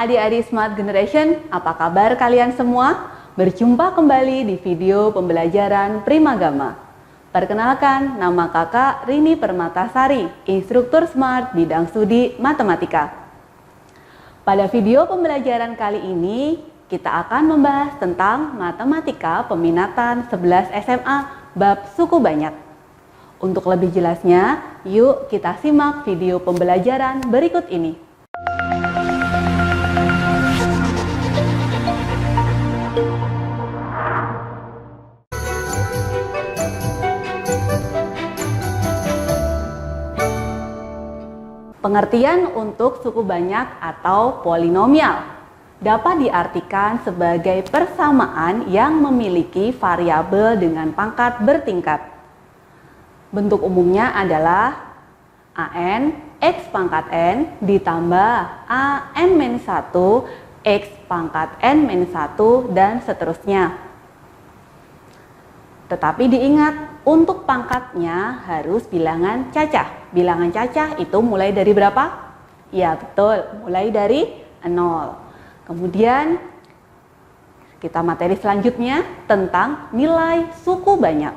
adik-adik Smart Generation, apa kabar kalian semua? Berjumpa kembali di video pembelajaran Primagama. Perkenalkan, nama kakak Rini Permatasari, instruktur Smart bidang studi matematika. Pada video pembelajaran kali ini, kita akan membahas tentang matematika peminatan 11 SMA bab suku banyak. Untuk lebih jelasnya, yuk kita simak video pembelajaran berikut ini. Pengertian untuk suku banyak atau polinomial dapat diartikan sebagai persamaan yang memiliki variabel dengan pangkat bertingkat. Bentuk umumnya adalah an x pangkat n ditambah an-1 x pangkat n-1 dan seterusnya. Tetapi diingat, untuk pangkatnya harus bilangan cacah. Bilangan cacah itu mulai dari berapa? Ya betul, mulai dari 0. Kemudian kita materi selanjutnya tentang nilai suku banyak.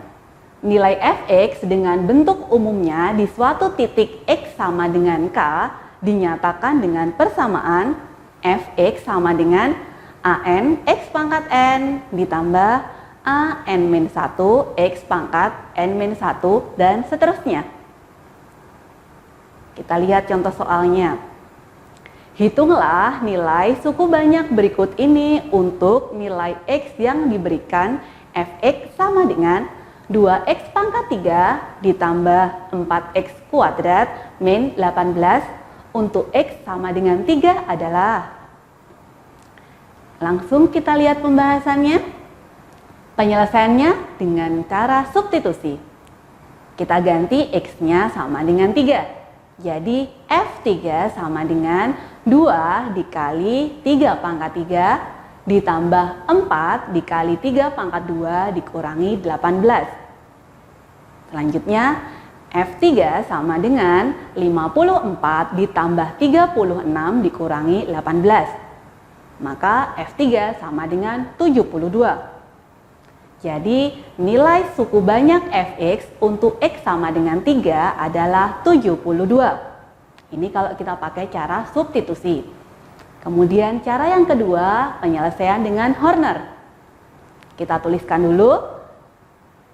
Nilai fx dengan bentuk umumnya di suatu titik x sama dengan k dinyatakan dengan persamaan fx sama dengan an x pangkat n ditambah an-1 x pangkat n-1 dan seterusnya. Kita lihat contoh soalnya. Hitunglah nilai suku banyak berikut ini untuk nilai x yang diberikan fx sama dengan 2x pangkat 3 ditambah 4x kuadrat min 18 untuk x sama dengan 3 adalah. Langsung kita lihat pembahasannya. Penyelesaiannya dengan cara substitusi. Kita ganti x-nya sama dengan 3. Jadi f3 sama dengan 2 dikali 3 pangkat 3 ditambah 4 dikali 3 pangkat 2 dikurangi 18. Selanjutnya f3 sama dengan 54 ditambah 36 dikurangi 18. Maka f3 sama dengan 72. Jadi nilai suku banyak fx untuk x sama dengan 3 adalah 72. Ini kalau kita pakai cara substitusi. Kemudian cara yang kedua, penyelesaian dengan Horner. Kita tuliskan dulu.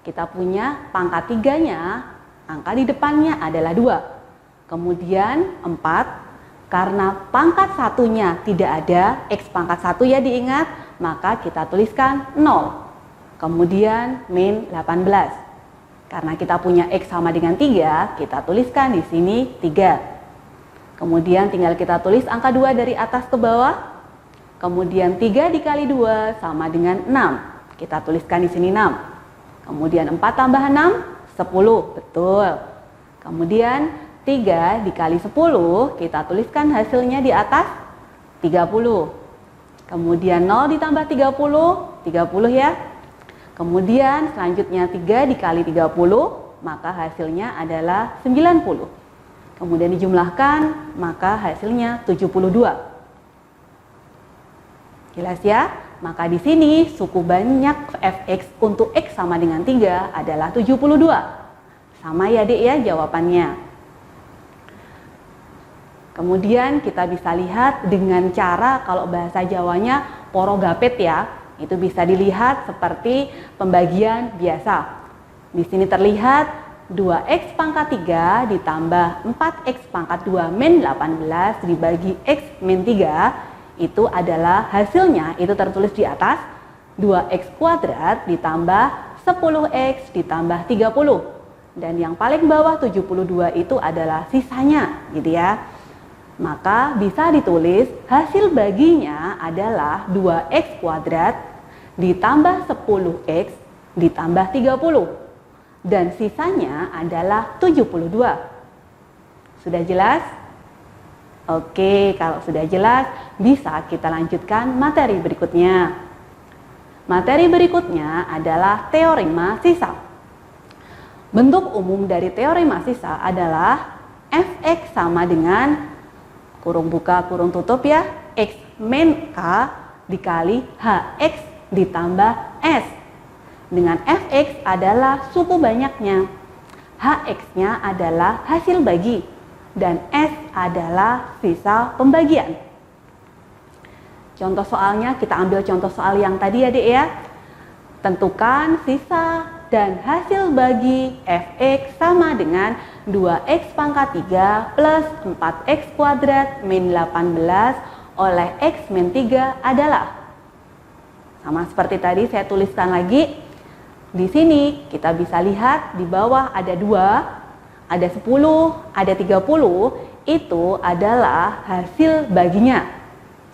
Kita punya pangkat 3-nya, angka di depannya adalah 2. Kemudian 4, karena pangkat satunya tidak ada, x pangkat 1 ya diingat, maka kita tuliskan 0. Kemudian min 18. Karena kita punya x sama dengan 3, kita tuliskan di sini 3. Kemudian tinggal kita tulis angka 2 dari atas ke bawah. Kemudian 3 dikali 2 sama dengan 6. Kita tuliskan di sini 6. Kemudian 4 tambah 6, 10. Betul. Kemudian 3 dikali 10, kita tuliskan hasilnya di atas 30. Kemudian 0 ditambah 30, 30 ya. Kemudian selanjutnya 3 dikali 30, maka hasilnya adalah 90. Kemudian dijumlahkan, maka hasilnya 72. Jelas ya? Maka di sini suku banyak fx untuk x sama dengan 3 adalah 72. Sama ya Dek ya jawabannya. Kemudian kita bisa lihat dengan cara kalau bahasa Jawanya porogapet ya. Itu bisa dilihat seperti pembagian biasa. Di sini terlihat 2x pangkat 3 ditambah 4x pangkat 2 min 18 dibagi x min 3. Itu adalah hasilnya, itu tertulis di atas 2x kuadrat ditambah 10x ditambah 30. Dan yang paling bawah 72 itu adalah sisanya gitu ya. Maka bisa ditulis hasil baginya adalah 2x kuadrat ditambah 10x ditambah 30. Dan sisanya adalah 72. Sudah jelas? Oke, kalau sudah jelas, bisa kita lanjutkan materi berikutnya. Materi berikutnya adalah teorema sisa. Bentuk umum dari teorema sisa adalah fx sama dengan kurung buka kurung tutup ya, x min K dikali HX ditambah S. Dengan Fx adalah suku banyaknya, Hx-nya adalah hasil bagi, dan S adalah sisa pembagian. Contoh soalnya, kita ambil contoh soal yang tadi ya Dek ya. Tentukan sisa dan hasil bagi Fx sama dengan 2x pangkat 3 plus 4x kuadrat min 18 oleh x min 3 adalah. Sama seperti tadi saya tuliskan lagi. Di sini kita bisa lihat di bawah ada 2, ada 10, ada 30, itu adalah hasil baginya.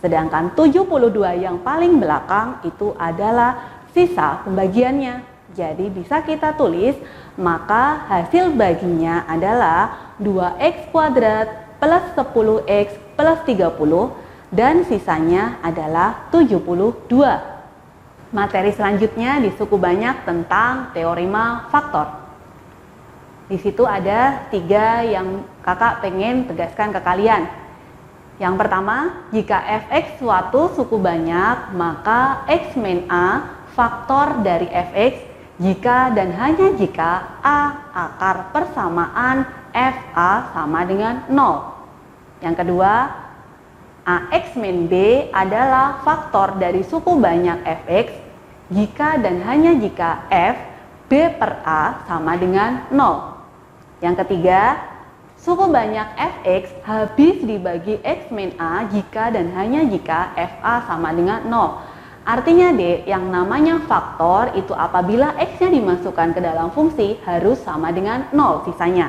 Sedangkan 72 yang paling belakang itu adalah sisa pembagiannya. Jadi bisa kita tulis, maka hasil baginya adalah 2x kuadrat plus 10x plus 30 dan sisanya adalah 72. Materi selanjutnya di suku banyak tentang teorema faktor. Di situ ada 3 yang kakak pengen tegaskan ke kalian. Yang pertama, jika fx suatu suku banyak, maka x min a faktor dari fx jika dan hanya jika a akar persamaan fa sama dengan 0. Yang kedua, ax min b adalah faktor dari suku banyak fx jika dan hanya jika f b per a sama dengan 0. Yang ketiga, suku banyak fx habis dibagi x min a jika dan hanya jika fa sama dengan 0. Artinya D, yang namanya faktor itu apabila x-nya dimasukkan ke dalam fungsi harus sama dengan 0 sisanya.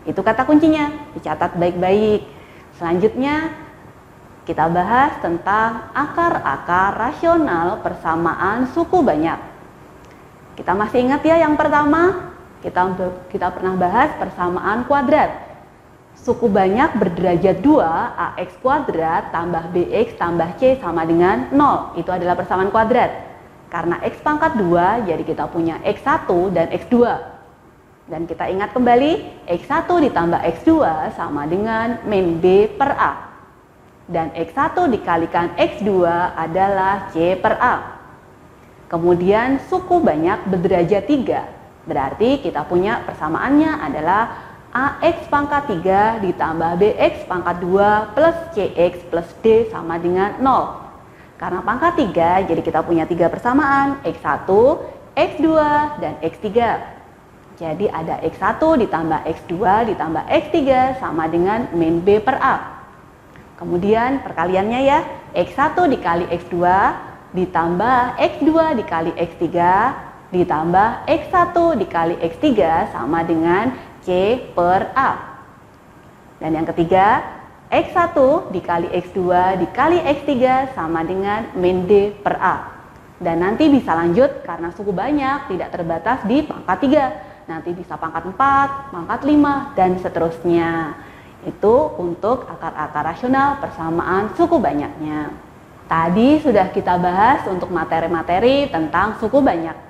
Itu kata kuncinya, dicatat baik-baik. Selanjutnya kita bahas tentang akar-akar rasional persamaan suku banyak. Kita masih ingat ya yang pertama, kita pernah bahas persamaan kuadrat. Suku banyak berderajat 2, ax kuadrat tambah bx tambah c sama dengan 0. Itu adalah persamaan kuadrat. Karena x pangkat 2, jadi kita punya x1 dan x2. Dan kita ingat kembali, x1 ditambah x2 sama dengan min b per a. Dan x1 dikalikan x2 adalah c per a. Kemudian suku banyak berderajat 3. Berarti kita punya persamaannya adalah ax pangkat 3 ditambah bx pangkat 2 plus cx plus d sama dengan 0. Karena pangkat 3, jadi kita punya 3 persamaan, x1, x2, dan x3. Jadi ada x1 ditambah x2 ditambah x3 sama dengan min b per a. Kemudian perkaliannya ya, x1 dikali x2 ditambah x2 dikali x3 ditambah x1 dikali x3 sama dengan c per a. Dan yang ketiga, x1 dikali x2 dikali x3 sama dengan min d per a. Dan nanti bisa lanjut karena suku banyak tidak terbatas di pangkat 3. Nanti bisa pangkat 4, pangkat 5, dan seterusnya. Itu untuk akar-akar rasional persamaan suku banyaknya. Tadi sudah kita bahas untuk materi-materi tentang suku banyak.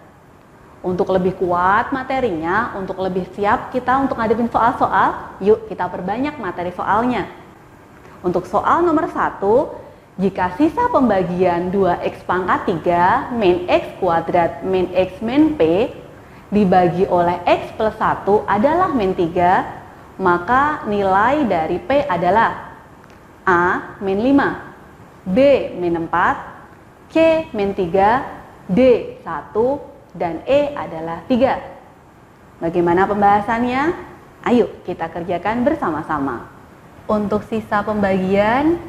Untuk lebih kuat materinya, untuk lebih siap kita untuk ngadepin soal-soal, yuk kita perbanyak materi soalnya. Untuk soal nomor 1, jika sisa pembagian 2x pangkat 3 min x kuadrat min x min p dibagi oleh x plus 1 adalah min 3, maka nilai dari p adalah a min 5, b min 4, c min 3, d 1, dan E adalah 3. Bagaimana pembahasannya? Ayo kita kerjakan bersama-sama. Untuk sisa pembagian,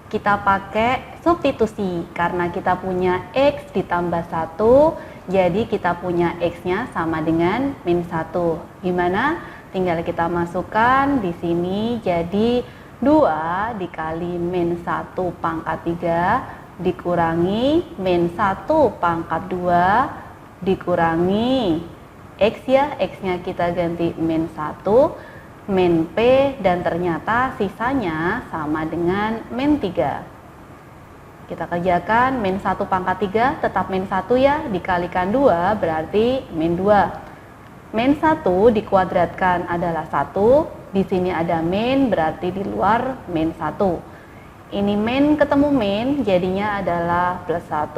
kita pakai substitusi. Karena kita punya X ditambah 1, jadi kita punya X-nya sama dengan min 1. Gimana? Tinggal kita masukkan di sini, jadi 2 dikali min 1 pangkat 3 dikurangi min 1 pangkat 2 dikurangi x ya, x-nya kita ganti min 1, min p, dan ternyata sisanya sama dengan min 3. Kita kerjakan min 1 pangkat 3 tetap min 1 ya, dikalikan 2 berarti min 2. Min 1 dikuadratkan adalah 1, di sini ada min berarti di luar min 1. Ini min ketemu min, jadinya adalah plus 1.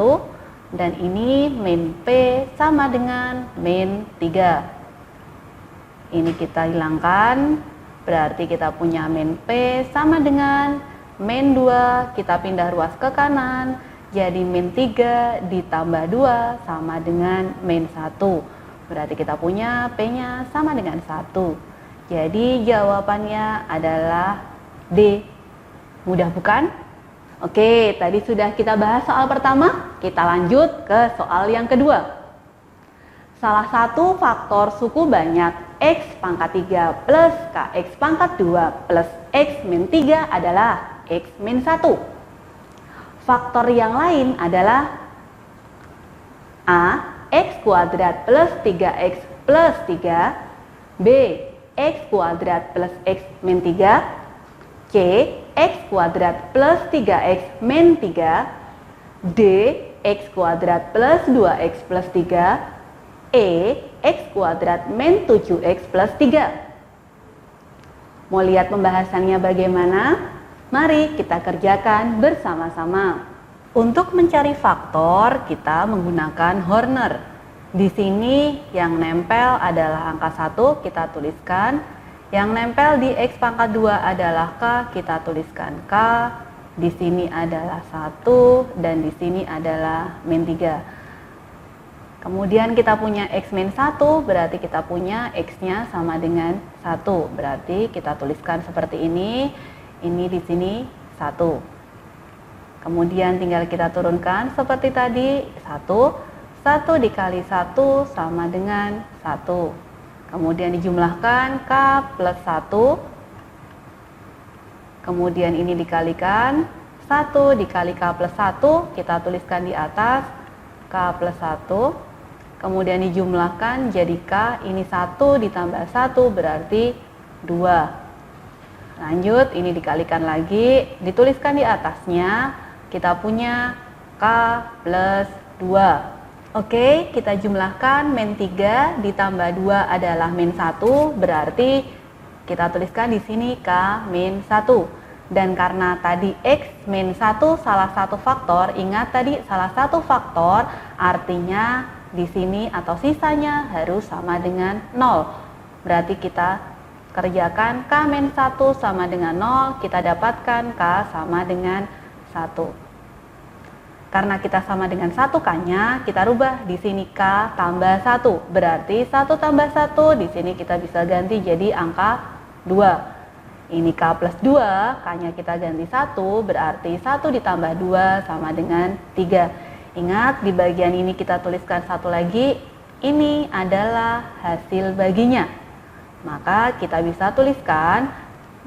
Dan ini min P sama dengan min 3. Ini kita hilangkan, berarti kita punya min P sama dengan min 2. Kita pindah ruas ke kanan, jadi min 3 ditambah 2 sama dengan min 1. Berarti kita punya P-nya sama dengan 1. Jadi jawabannya adalah D. Mudah bukan? Oke, tadi sudah kita bahas soal pertama, kita lanjut ke soal yang kedua. Salah satu faktor suku banyak X pangkat 3 plus KX pangkat 2 plus X min 3 adalah X min 1. Faktor yang lain adalah A. X kuadrat plus 3X plus 3, B. X kuadrat plus X min 3, C. X kuadrat plus 3X min 3, D. X kuadrat plus 2X plus 3, E. X kuadrat min 7X plus 3. Mau lihat pembahasannya bagaimana? Mari kita kerjakan bersama-sama. Untuk mencari faktor, kita menggunakan Horner. Di sini yang nempel adalah angka 1, kita tuliskan. Yang nempel di X pangkat 2 adalah K, kita tuliskan K. Di sini adalah 1 dan di sini adalah min 3. Kemudian kita punya X min 1, berarti kita punya X-nya sama dengan 1. Berarti kita tuliskan seperti ini. Ini di sini 1. Kemudian tinggal kita turunkan seperti tadi, 1 dikali 1 sama dengan 1. Kemudian dijumlahkan K plus 1. Kemudian ini dikalikan 1 dikali K plus 1, kita tuliskan di atas K plus 1. Kemudian dijumlahkan jadi K, ini 1 ditambah 1 berarti 2. Lanjut, ini dikalikan lagi, dituliskan di atasnya, kita punya K plus 2. Oke, kita jumlahkan min 3 ditambah 2 adalah min 1, berarti kita tuliskan di sini K min 1. Dan karena tadi X min 1 salah satu faktor, ingat tadi salah satu faktor, artinya di sini atau sisanya harus sama dengan 0. Berarti kita kerjakan K min 1 sama dengan 0, kita dapatkan K sama dengan 1. Karena kita sama dengan 1K-nya, kita rubah di sini K tambah 1. Berarti 1 tambah 1 di sini kita bisa ganti jadi angka 2. Ini K plus 2, K-nya kita ganti 1, berarti 1 ditambah 2 sama dengan 3. Ingat, di bagian ini kita tuliskan satu lagi, ini adalah hasil baginya. Maka kita bisa tuliskan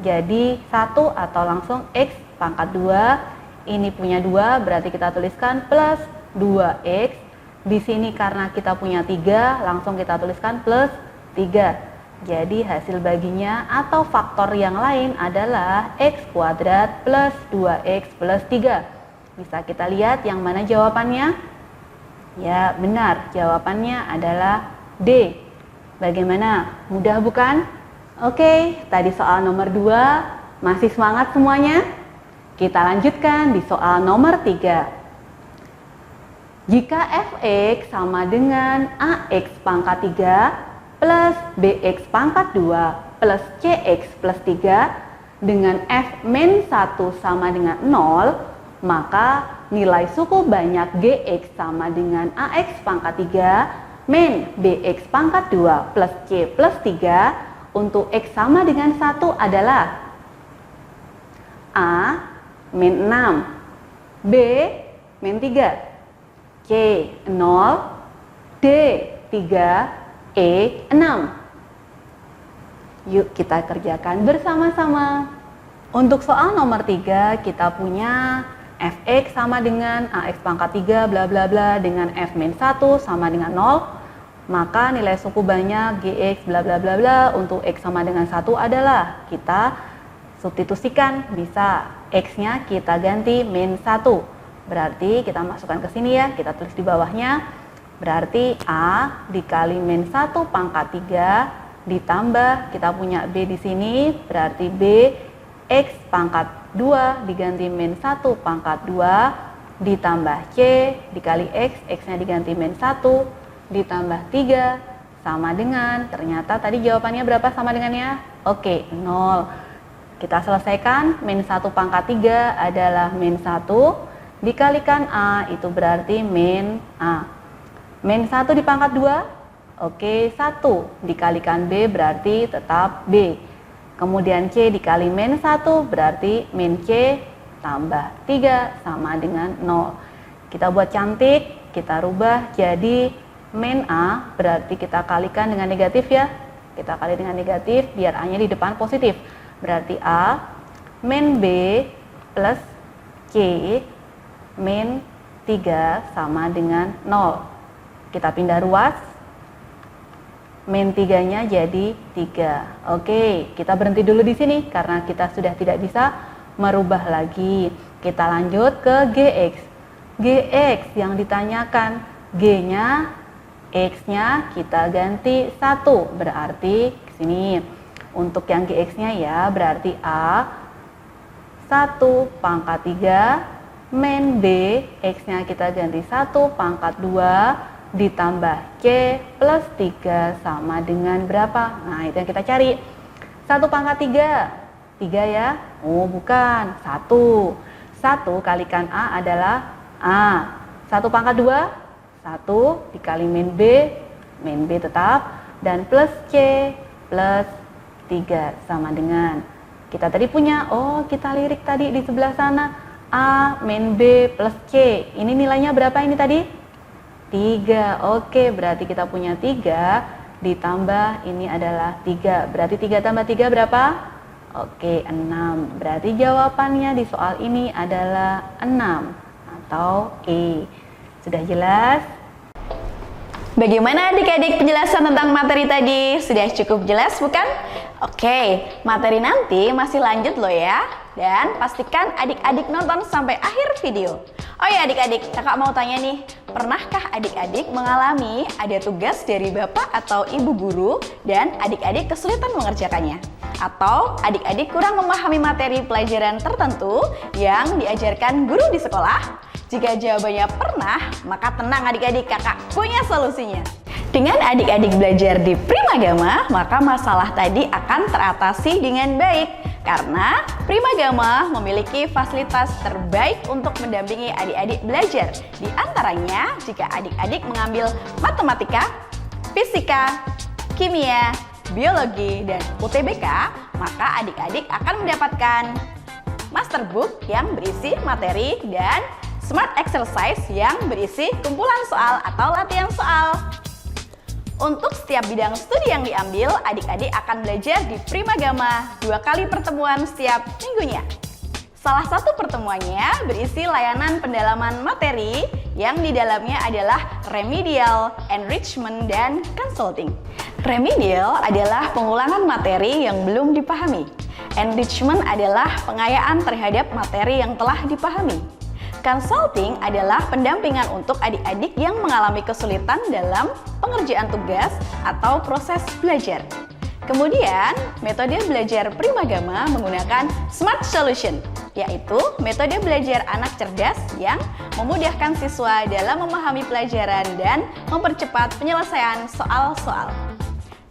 jadi 1 atau langsung X pangkat 2. Ini punya 2, berarti kita tuliskan plus 2X. Di sini karena kita punya 3, langsung kita tuliskan plus 3. Jadi hasil baginya atau faktor yang lain adalah X kuadrat plus 2X plus 3. Bisa kita lihat yang mana jawabannya? Ya, benar. Jawabannya adalah D. Bagaimana? Mudah bukan? Oke, tadi soal nomor 2. Masih semangat semuanya? Kita lanjutkan di soal nomor 3. Jika fx sama dengan ax pangkat 3 plus bx pangkat 2 plus cx plus 3 dengan f min 1 sama dengan 0, maka nilai suku banyak gx sama dengan ax pangkat 3 min bx pangkat 2 plus c plus 3 untuk x sama dengan 1 adalah A. min 6, B. min 3, C. 0, D. 3, E. 6. Yuk kita kerjakan bersama-sama. Untuk soal nomor 3 kita punya fx sama dengan ax pangkat 3 bla bla bla dengan f min 1 sama dengan 0. Maka nilai suku banyak gx bla bla bla bla untuk x sama dengan 1 adalah, kita substitusikan, bisa x-nya kita ganti min 1. Berarti kita masukkan ke sini ya, kita tulis di bawahnya. Berarti A dikali min 1 pangkat 3 ditambah kita punya B di sini, berarti B X pangkat 2 diganti min 1 pangkat 2 ditambah C dikali X, X-nya diganti min 1 ditambah 3 sama dengan, ternyata tadi jawabannya berapa sama dengannya? Oke, 0. Kita selesaikan, min 1 pangkat 3 adalah min 1 dikalikan A, itu berarti min A. Min 1 di pangkat 2, oke, 1 dikalikan B berarti tetap B. Kemudian C dikali min 1 berarti min C tambah 3 sama dengan 0. Kita buat cantik, kita rubah jadi min A berarti kita kalikan dengan negatif ya. Kita kali dengan negatif biar A-nya di depan positif. Berarti A min B plus C min 3 sama dengan 0. Kita pindah ruas, min 3-nya jadi 3. Oke, kita berhenti dulu di sini karena kita sudah tidak bisa merubah lagi. Kita lanjut ke GX. GX yang ditanyakan, G-nya, X-nya kita ganti 1. Berarti ke sini. Untuk yang GX-nya ya, berarti A 1 pangkat 3 min B, X-nya kita ganti 1 pangkat 2 ditambah C plus 3 sama dengan berapa? Nah, itu yang kita cari. 1 pangkat 3, 3 ya? Oh, bukan, 1. 1 kalikan A adalah A. 1 pangkat 2, 1 dikali min B tetap, dan plus C plus 3 sama dengan. Kita tadi punya, oh kita lirik tadi di sebelah sana. A min B plus C. Ini nilainya berapa ini tadi? 3. Oke, berarti kita punya 3 ditambah ini adalah 3. Berarti 3 tambah 3 berapa? Oke, 6. Berarti jawabannya di soal ini adalah 6 atau E. Sudah jelas? Bagaimana adik-adik penjelasan tentang materi tadi? Sudah cukup jelas bukan? Oke, materi nanti masih lanjut loh ya. Dan pastikan adik-adik nonton sampai akhir video. Oh ya adik-adik, kakak mau tanya nih, pernahkah adik-adik mengalami ada tugas dari bapak atau ibu guru dan adik-adik kesulitan mengerjakannya? Atau adik-adik kurang memahami materi pelajaran tertentu yang diajarkan guru di sekolah? Jika jawabannya pernah, maka tenang adik-adik, kakak punya solusinya. Dengan adik-adik belajar di Primagama, maka masalah tadi akan teratasi dengan baik. Karena Primagama memiliki fasilitas terbaik untuk mendampingi adik-adik belajar. Di antaranya, jika adik-adik mengambil matematika, fisika, kimia, biologi, dan UTBK, maka adik-adik akan mendapatkan masterbook yang berisi materi dan smart exercise yang berisi kumpulan soal atau latihan soal. Untuk setiap bidang studi yang diambil, adik-adik akan belajar di Primagama 2 kali pertemuan setiap minggunya. Salah satu pertemuannya berisi layanan pendalaman materi yang di dalamnya adalah remedial, enrichment, dan consulting. Remedial adalah pengulangan materi yang belum dipahami. Enrichment adalah pengayaan terhadap materi yang telah dipahami. Consulting adalah pendampingan untuk adik-adik yang mengalami kesulitan dalam pengerjaan tugas atau proses belajar. Kemudian, metode belajar Primagama menggunakan Smart Solution, yaitu metode belajar anak cerdas yang memudahkan siswa dalam memahami pelajaran dan mempercepat penyelesaian soal-soal.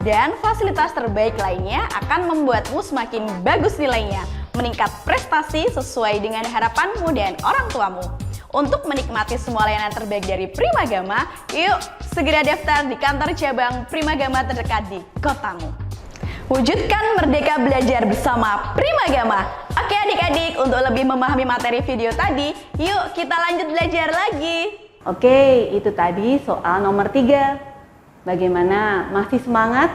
Dan fasilitas terbaik lainnya akan membuatmu semakin bagus nilainya, meningkat prestasi sesuai dengan harapanmu dan orang tuamu. Untuk menikmati semua layanan terbaik dari Primagama, yuk segera daftar di kantor cabang Primagama terdekat di kotamu. Wujudkan merdeka belajar bersama Primagama. Oke adik-adik, untuk lebih memahami materi video tadi, yuk kita lanjut belajar lagi. Oke, itu tadi soal nomor 3. Bagaimana? Masih semangat?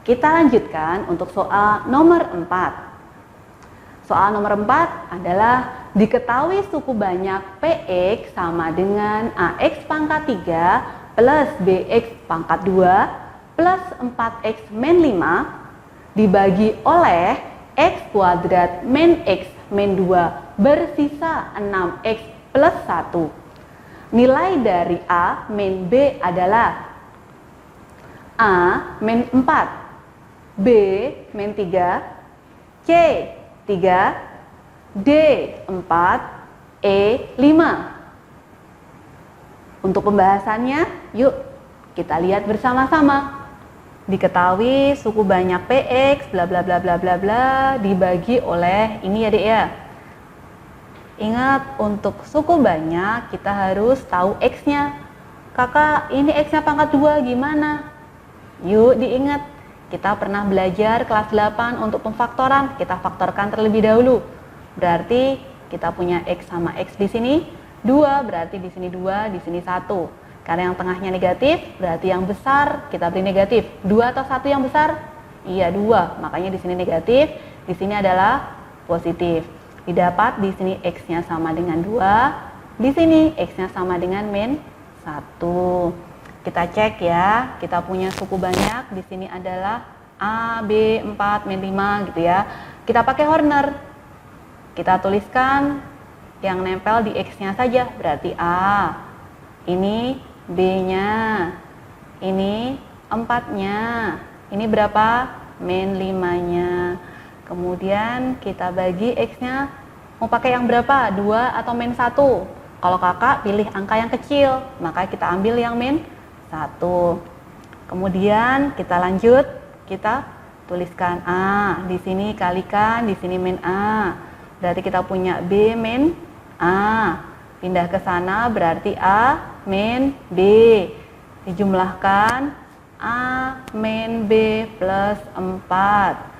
Kita lanjutkan untuk soal nomor 4. Soal nomor 4 adalah diketahui suku banyak PX sama dengan AX pangkat 3 plus BX pangkat 2 plus 4X min 5 dibagi oleh X kuadrat min X min 2 bersisa 6X plus 1. Nilai dari A min B adalah A min 4, B min 3, C 3, D D 4, E 5. Untuk pembahasannya, yuk kita lihat bersama-sama. Diketahui suku banyak PX bla bla bla bla bla bla dibagi oleh ini ya Dek ya. Ingat, untuk suku banyak kita harus tahu X-nya. Kakak, ini X-nya pangkat 2 gimana? Yuk diingat, kita pernah belajar kelas 8 untuk pemfaktoran. Kita faktorkan terlebih dahulu. Berarti kita punya X sama X di sini 2, berarti di sini 2, di sini 1. Karena yang tengahnya negatif, berarti yang besar kita beri negatif. 2 atau 1 yang besar? Iya, 2. Makanya di sini negatif, di sini adalah positif. Didapat di sini X-nya sama dengan 2, di sini X-nya sama dengan min 1. Kita cek ya, kita punya suku banyak, di sini adalah A, B, 4, min 5 gitu ya. Kita pakai Horner. Kita tuliskan yang nempel di X-nya saja, berarti A. Ini B-nya, ini 4-nya, ini berapa? Min 5-nya. Kemudian kita bagi X-nya, mau pakai yang berapa? 2 atau min 1? Kalau kakak pilih angka yang kecil, maka kita ambil yang min 1. Kemudian kita lanjut, kita tuliskan A, di sini kalikan, di sini min A. Berarti kita punya B min A. Pindah ke sana berarti A min B. Dijumlahkan A min B plus 4.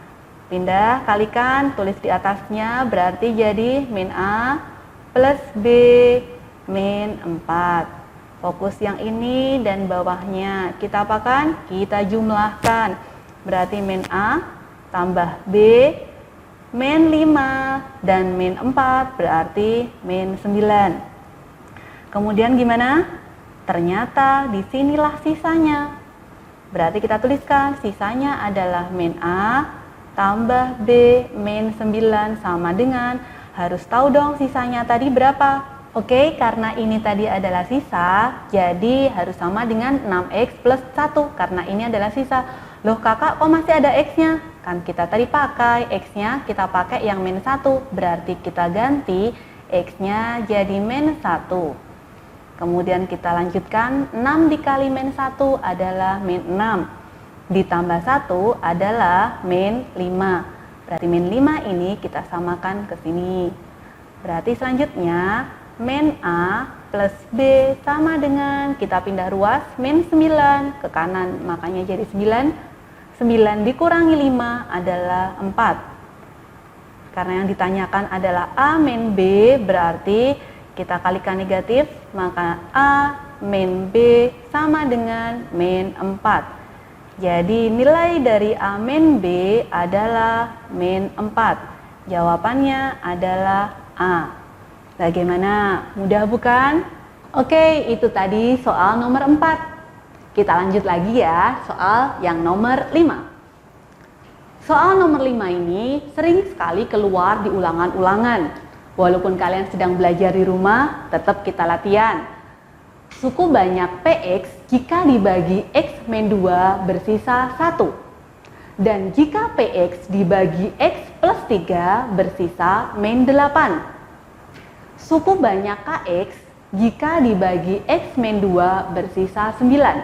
Pindah, kalikan, tulis di atasnya berarti jadi min A plus B min 4. Fokus yang ini dan bawahnya. Kita apakan? Kita jumlahkan. Berarti min A tambah B min 5 dan min 4 berarti min 9. Kemudian gimana? Ternyata disinilah sisanya. Berarti kita tuliskan sisanya adalah min A tambah B min 9 sama dengan, harus tahu dong sisanya tadi berapa. Oke, karena ini tadi adalah sisa, jadi harus sama dengan 6X plus 1 karena ini adalah sisa. Loh kakak, kok masih ada X-nya? Kan kita tadi pakai X-nya, kita pakai yang min 1, berarti kita ganti X-nya jadi min 1. Kemudian kita lanjutkan, 6 dikali min 1 adalah min 6. Ditambah 1 adalah min 5. Berarti min 5 ini kita samakan ke sini. Berarti selanjutnya, min A plus B sama dengan, kita pindah ruas, min 9 ke kanan. Makanya jadi 9. 9 dikurangi 5 adalah 4. Karena yang ditanyakan adalah A min B, berarti kita kalikan negatif, maka A min B sama dengan min 4. Jadi nilai dari A min B adalah min 4. Jawabannya adalah A. Bagaimana? Mudah bukan? Oke, itu tadi soal nomor 4. Kita lanjut lagi ya, soal yang nomor 5. Soal nomor 5 ini sering sekali keluar di ulangan-ulangan. Walaupun kalian sedang belajar di rumah, tetap kita latihan. Suku banyak PX jika dibagi X min 2 bersisa 1. Dan jika PX dibagi X plus 3 bersisa min 8. Suku banyak KX jika dibagi X min 2 bersisa 9.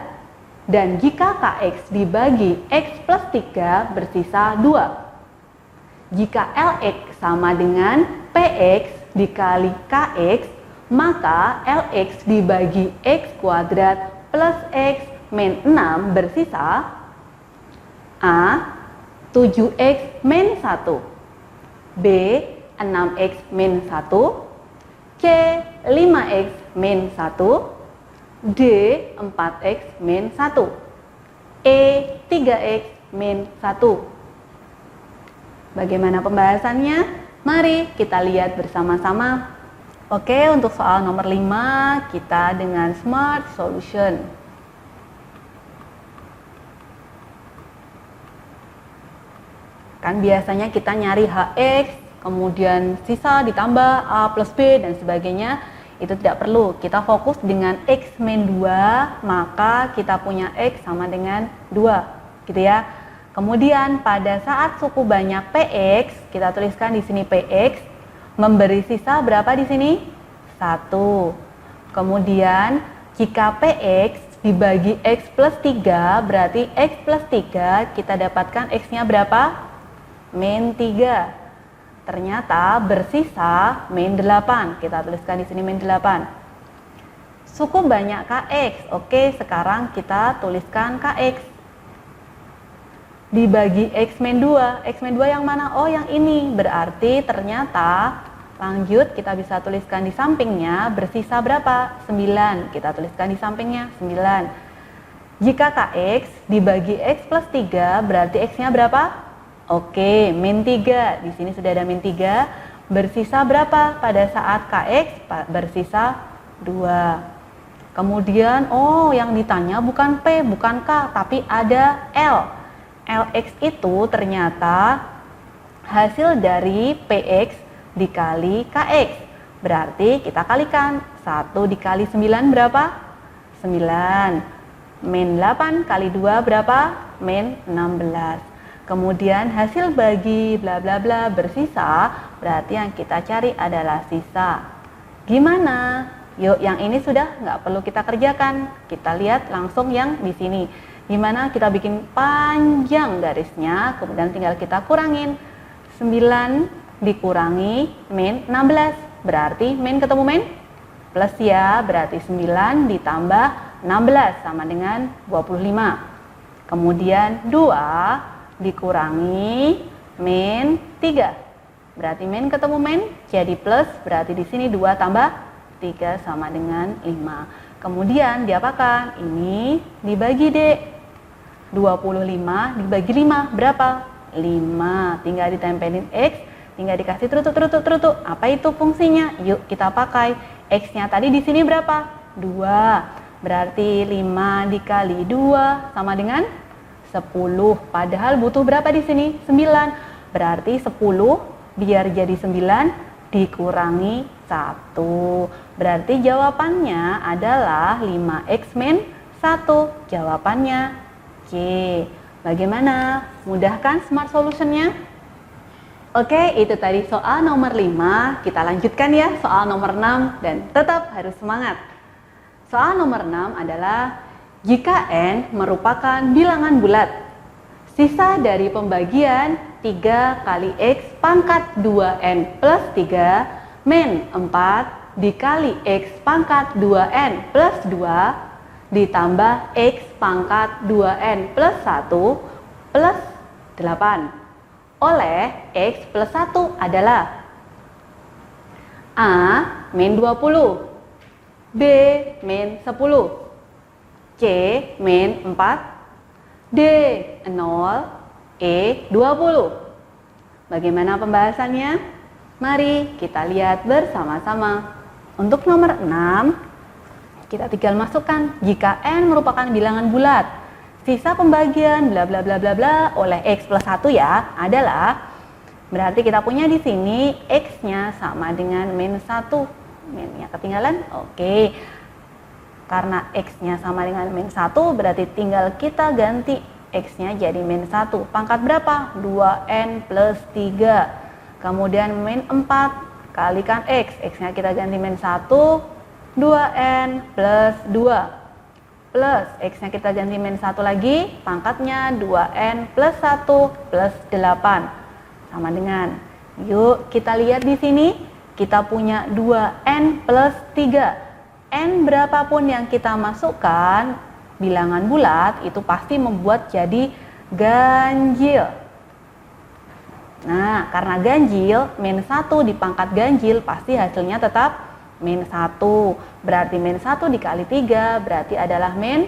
Dan jika KX dibagi X plus 3 bersisa 2. Jika LX sama dengan PX dikali KX, maka LX dibagi X kuadrat plus X min 6 bersisa A. 7X min 1, B. 6X min 1, C. 5X min 1, D. 4X min 1, E. 3X min 1. Bagaimana pembahasannya? Mari kita lihat bersama-sama. Oke, untuk soal nomor 5 kita dengan Smart Solution. Kan biasanya kita nyari HX, kemudian sisa ditambah A plus B dan sebagainya. Itu tidak perlu, kita fokus dengan X min 2, maka kita punya X sama dengan 2, gitu ya. Kemudian pada saat suku banyak PX, kita tuliskan di sini PX, memberi sisa berapa di sini? 1. Kemudian jika PX dibagi X plus 3, berarti X plus 3 kita dapatkan X-nya berapa? Min 3. Ternyata bersisa min 8. Kita tuliskan di sini min 8. Cukup banyak KX. Oke, sekarang kita tuliskan KX. Dibagi X min 2. X min 2 yang mana? Oh, yang ini. Berarti ternyata lanjut kita bisa tuliskan di sampingnya bersisa berapa? 9. Kita tuliskan di sampingnya 9. Jika KX dibagi X plus 3, berarti X-nya berapa? Oke, min 3. Di sini sudah ada min 3. Bersisa berapa pada saat KX? Bersisa 2. Kemudian, oh yang ditanya bukan P, bukan K, tapi ada L. LX itu ternyata hasil dari PX dikali KX. Berarti kita kalikan. 1 dikali 9 berapa? 9. Min 8 kali 2 berapa? Min 16. Kemudian hasil bagi bla bla bla bersisa, berarti yang kita cari adalah sisa. Gimana? Yuk, yang ini sudah nggak perlu kita kerjakan. Kita lihat langsung yang di sini. Gimana kita bikin panjang garisnya, kemudian tinggal kita kurangin. 9 dikurangi min 16, berarti min ketemu min? Plus ya, berarti 9 ditambah 16 sama dengan 25. Kemudian 2 dikurangi min 3, berarti min ketemu min, jadi plus, berarti di sini 2 tambah 3 sama dengan 5. Kemudian diapakan? Ini dibagi D. 25 dibagi 5 berapa? 5. Tinggal ditempelin X, tinggal dikasih terutuk. Apa itu fungsinya? Yuk kita pakai. X-nya tadi di sini berapa? 2. Berarti 5 dikali 2 sama dengan 10. Padahal butuh berapa di sini? 9. Berarti 10 biar jadi 9 dikurangi 1. Berarti jawabannya adalah 5X min 1. Jawabannya C. Bagaimana? Mudah kan smart solutionnya? Oke, itu tadi soal nomor 5. Kita lanjutkan ya soal nomor 6 dan tetap harus semangat. Soal nomor 6 adalah jika N merupakan bilangan bulat, sisa dari pembagian 3 kali X pangkat 2N plus 3 min 4 dikali X pangkat 2N plus 2 ditambah X pangkat 2N plus 1 plus 8 oleh X plus 1 adalah A min 20, B min 10, C min 4, D 0, E 20. Bagaimana pembahasannya? Mari kita lihat bersama-sama. Untuk nomor 6, kita tinggal masukkan jika N merupakan bilangan bulat, sisa pembagian bla bla bla bla bla oleh X plus 1 ya adalah, berarti kita punya di sini X-nya sama dengan min 1. Minnya ketinggalan. Oke. Karena X-nya sama dengan min 1, berarti tinggal kita ganti X-nya jadi min 1. Pangkat berapa? 2N plus 3. Kemudian min 4 kalikan X. X-nya kita ganti min 1. 2N plus 2 plus X-nya kita ganti min 1 lagi, pangkatnya 2N plus 1 plus 8 sama dengan, yuk kita lihat di sini kita punya 2N plus 3. N berapapun yang kita masukkan bilangan bulat itu pasti membuat jadi ganjil. Nah, karena ganjil, min 1 dipangkat ganjil pasti hasilnya tetap min 1, berarti min 1 dikali 3 berarti adalah min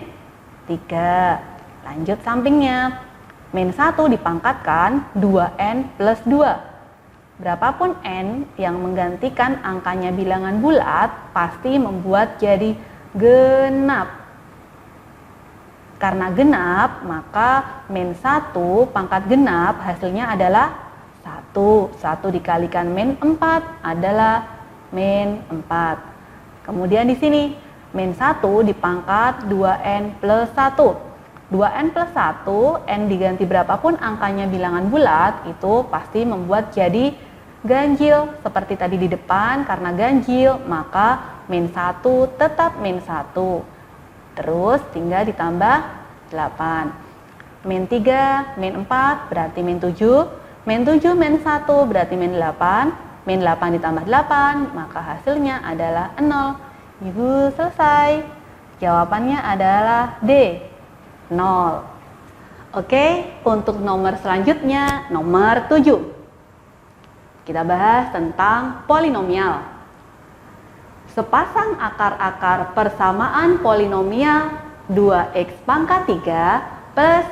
3. Lanjut sampingnya, min 1 dipangkatkan 2N plus 2. Berapapun N yang menggantikan angkanya bilangan bulat pasti membuat jadi genap. Karena genap, maka min 1 pangkat genap hasilnya adalah 1. 1 dikalikan min 4 adalah min 4. Kemudian di sini min 1 dipangkat 2N plus 1. 2N plus 1, N diganti berapapun angkanya bilangan bulat itu pasti membuat jadi ganjil seperti tadi di depan, karena ganjil maka min 1 tetap min 1. Terus tinggal ditambah 8. Min 3, min 4 berarti min 7. Min 7 min 1 berarti min 8. Min 8 ditambah 8 maka hasilnya adalah 0. Ibu selesai. Jawabannya adalah D, 0. Oke, untuk nomor selanjutnya, nomor 7. Kita bahas tentang polinomial. Sepasang akar-akar persamaan polinomial 2x pangkat 3 plus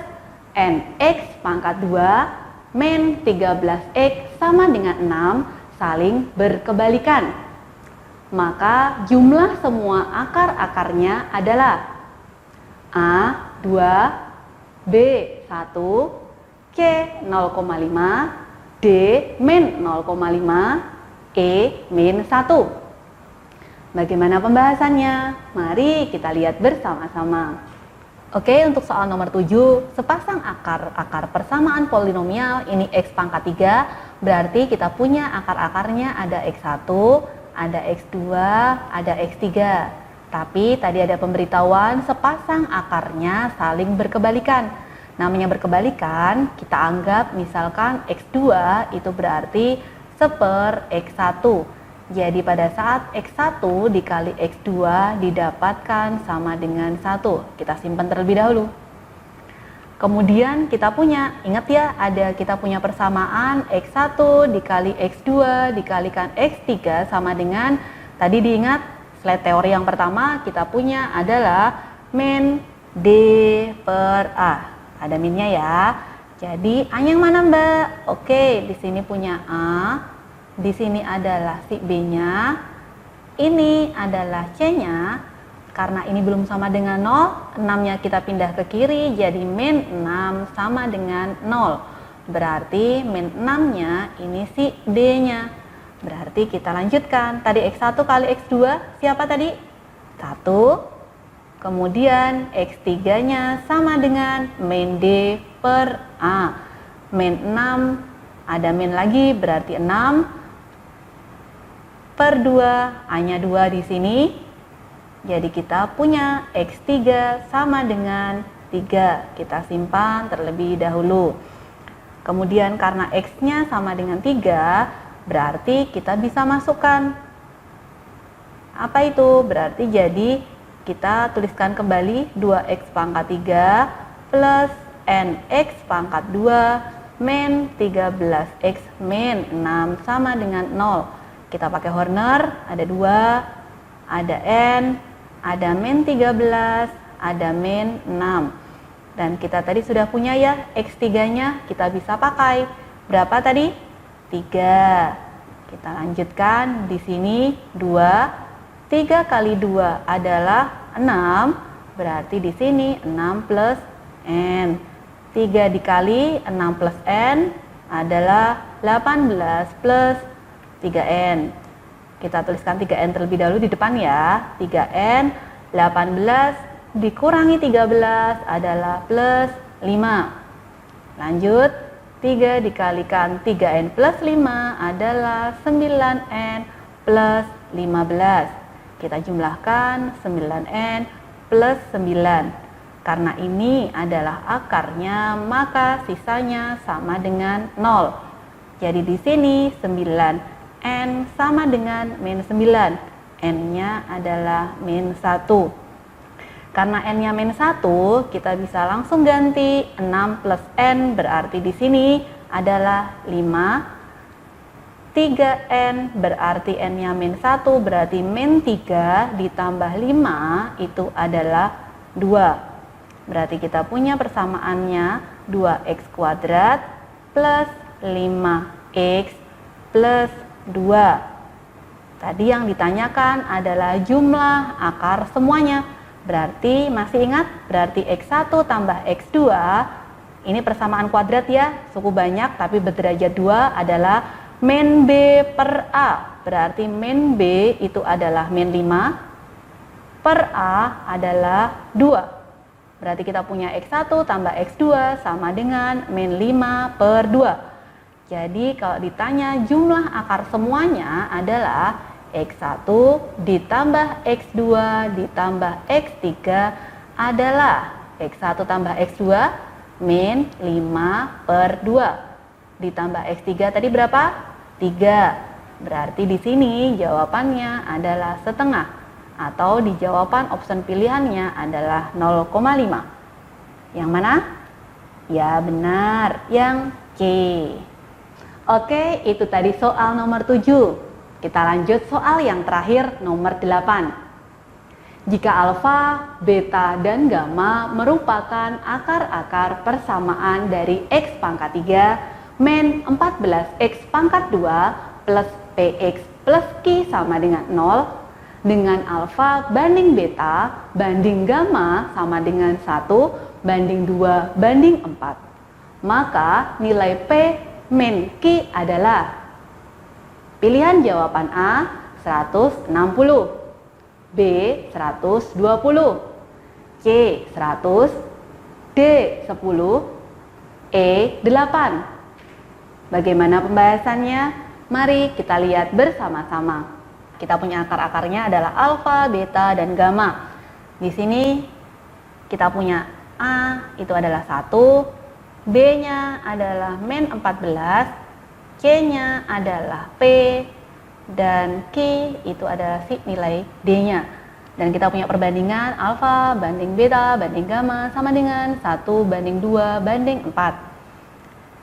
nx pangkat 2 min 13x sama dengan 6 saling berkebalikan. Maka jumlah semua akar-akarnya adalah A 2, B 1, C 0,5, D min 0,5, E min 1. Bagaimana pembahasannya? Mari kita lihat bersama-sama. Oke, untuk soal nomor 7, sepasang akar-akar persamaan polinomial ini x pangkat 3, berarti kita punya akar-akarnya ada x1, ada x2, ada x3. Tapi tadi ada pemberitahuan sepasang akarnya saling berkebalikan. Namanya berkebalikan, kita anggap misalkan x2 itu berarti 1/x1. Jadi pada saat x1 dikali x2 didapatkan sama dengan 1. Kita simpan terlebih dahulu. Kemudian kita punya, ingat ya, kita punya persamaan x1 dikali x2 dikalikan x3 sama dengan, tadi diingat slide teori yang pertama kita punya adalah min D per A. Ada minnya ya. Jadi A yang mana Mbak? Oke, di sini punya A. Di sini adalah si B-nya, ini adalah C-nya. Karena ini belum sama dengan 0, 6-nya kita pindah ke kiri, jadi min 6 sama dengan 0. Berarti min 6-nya ini si D-nya. Berarti kita lanjutkan, tadi X1 kali X2, siapa tadi? 1. Kemudian X3-nya sama dengan min D per A. Min 6, ada min lagi, berarti 6. Per 2, A-nya 2 di sini. Jadi kita punya X3 sama dengan 3. Kita simpan terlebih dahulu. Kemudian karena X-nya sama dengan 3, berarti kita bisa masukkan. Apa itu? Berarti jadi kita tuliskan kembali 2x pangkat 3 plus nx pangkat 2 min 13x min 6 sama dengan 0. Kita pakai Horner, ada 2, ada N, ada min 13, ada min 6. Dan kita tadi sudah punya ya, X3-nya kita bisa pakai. Berapa tadi? 3. Kita lanjutkan, di sini 2. 3 kali 2 adalah 6, berarti di sini 6 plus N. 3 dikali 6 plus N adalah 18 plus 3N. Kita tuliskan 3N terlebih dahulu di depan ya. 3N, 18 dikurangi 13 adalah plus 5. Lanjut, 3 dikalikan 3N plus 5 adalah 9N plus 15. Kita jumlahkan 9N plus 9. Karena ini adalah akarnya, maka sisanya sama dengan 0. Jadi di sini 9 N sama dengan min 9. N-nya adalah min 1. Karena N-nya min 1, kita bisa langsung ganti 6 plus N, berarti di sini adalah 5. 3N berarti N-nya min 1, berarti min 3 ditambah 5 itu adalah 2. Berarti kita punya persamaannya 2x kuadrat plus 5x plus 2. Tadi yang ditanyakan adalah jumlah akar semuanya. Berarti masih ingat? Berarti X1 tambah X2. Ini persamaan kuadrat ya, suku banyak tapi berderajat 2 adalah min B per A. Berarti min B itu adalah min 5 per A adalah 2. Berarti kita punya X1 tambah X2 sama dengan min 5 per 2. Jadi kalau ditanya jumlah akar semuanya adalah X1 ditambah X2 ditambah X3 adalah X1 tambah X2 min 5/2. Ditambah X3 tadi berapa? 3. Berarti di sini jawabannya adalah setengah, atau di jawaban option pilihannya adalah 0,5. Yang mana? Ya benar, yang C. Oke, itu tadi soal nomor 7. Kita lanjut soal yang terakhir, nomor 8. Jika alfa, beta, dan gamma merupakan akar-akar persamaan dari X pangkat 3 min 14X pangkat 2 plus PX plus Q sama dengan 0, dengan alfa banding beta banding gamma sama dengan 1 banding 2 banding 4, maka nilai P min Q adalah pilihan jawaban A 160, B 120, C 100, D 10, E 8. Bagaimana pembahasannya? Mari kita lihat bersama-sama. Kita punya akar-akarnya adalah alfa, beta, dan gamma. Di sini kita punya A itu adalah 1, B-nya adalah min 14, C-nya adalah P, dan Q itu adalah si nilai D-nya. Dan kita punya perbandingan alfa banding beta banding gamma sama dengan 1 banding 2 banding 4.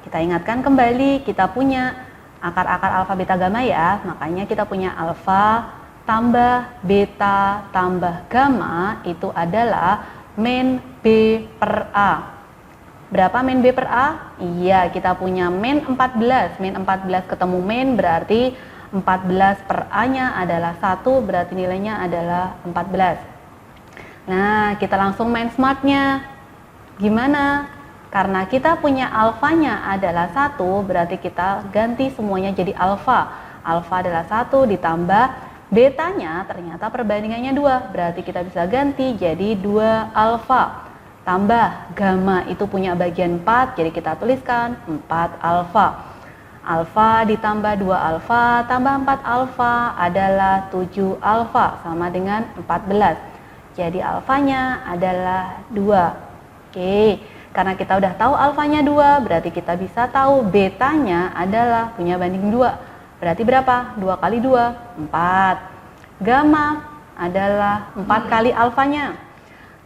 Kita ingatkan kembali, kita punya akar-akar alfa beta gamma ya, makanya kita punya alfa tambah beta tambah gamma itu adalah min B per A. Berapa min B per A? Iya, kita punya min 14. Min 14 ketemu min berarti 14 per A-nya adalah 1, berarti nilainya adalah 14. Nah, kita langsung main smart-nya. Gimana? Karena kita punya alfanya adalah 1, berarti kita ganti semuanya jadi alfa. Alfa adalah 1 ditambah betanya ternyata perbandingannya 2, berarti kita bisa ganti jadi 2 alfa. Tambah gamma itu punya bagian 4, jadi kita tuliskan 4 alfa. Alfa ditambah 2 alfa tambah 4 alfa adalah 7 alfa sama dengan 14. Jadi alfanya adalah 2. Oke, karena kita udah tahu alfanya 2, berarti kita bisa tahu betanya adalah punya banding 2. Berarti berapa? 2 kali 2, 4. Gamma adalah 4 kali alfanya.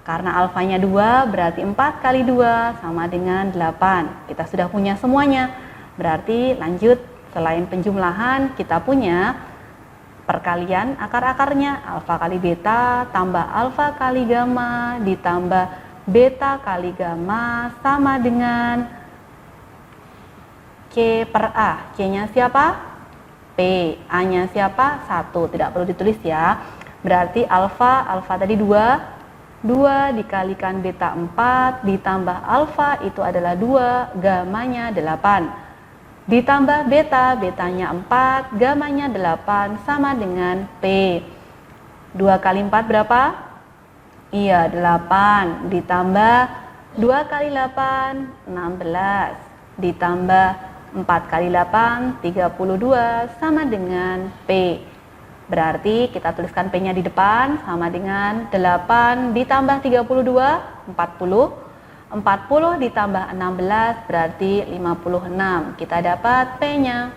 Karena alfanya 2, berarti 4 kali 2 sama dengan 8. Kita sudah punya semuanya. Berarti lanjut, selain penjumlahan, kita punya perkalian akar-akarnya. Alfa kali beta tambah alfa kali gamma ditambah beta kali gamma sama dengan C per A. C-nya siapa? P. A-nya siapa? 1. Tidak perlu ditulis ya. Berarti alfa tadi 2. 2 dikalikan beta 4 ditambah alfa itu adalah 2, gamanya 8. Ditambah beta, betanya 4, gamanya 8 sama dengan P. 2 kali 4 berapa? Iya, 8. Ditambah 2 kali 8, 16. Ditambah 4 kali 8, 32 sama dengan P. Berarti kita tuliskan P-nya di depan sama dengan 8 ditambah 32, 40. 40 ditambah 16 berarti 56. Kita dapat P-nya.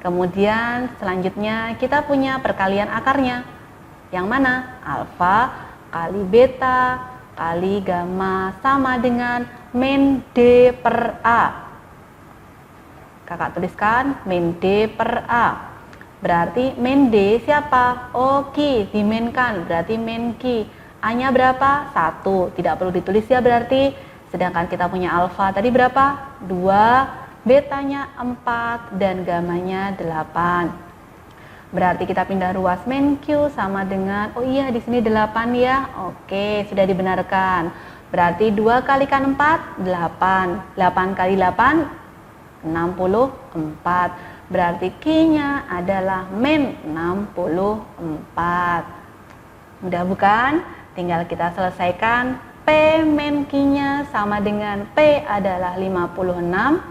Kemudian selanjutnya kita punya perkalian akarnya. Yang mana? Alfa kali beta kali gamma sama dengan min D per A. Kakak tuliskan min D per A. Berarti min D siapa? Oh, Q, diminkan, berarti min Q. A-nya berapa? 1, tidak perlu ditulis ya berarti. Sedangkan kita punya alfa tadi berapa? 2, betanya 4, dan gamanya 8. Berarti kita pindah ruas min Q sama dengan, oh iya di sini 8 ya. Oke, sudah dibenarkan. Berarti 2 kalikan 4, 8. 8 kali 8, 64. Berarti Q-nya adalah min 64. Mudah bukan? Tinggal kita selesaikan. P min Q-nya sama dengan P adalah 56.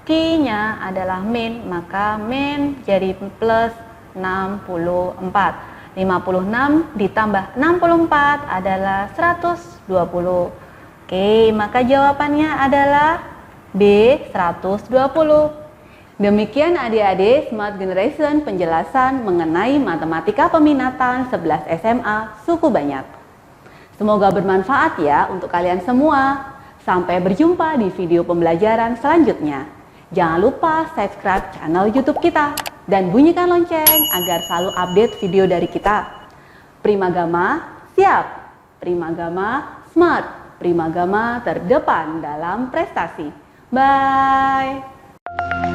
Q-nya adalah min, maka min jadi plus 64. 56 ditambah 64 adalah 120. Oke, maka jawabannya adalah B, 120. Demikian adik-adik Smart Generation penjelasan mengenai matematika peminatan 11 SMA suku Banyak. Semoga bermanfaat ya untuk kalian semua. Sampai berjumpa di video pembelajaran selanjutnya. Jangan lupa subscribe channel YouTube kita dan bunyikan lonceng agar selalu update video dari kita. Primagama siap, Primagama smart, Primagama terdepan dalam prestasi. Bye.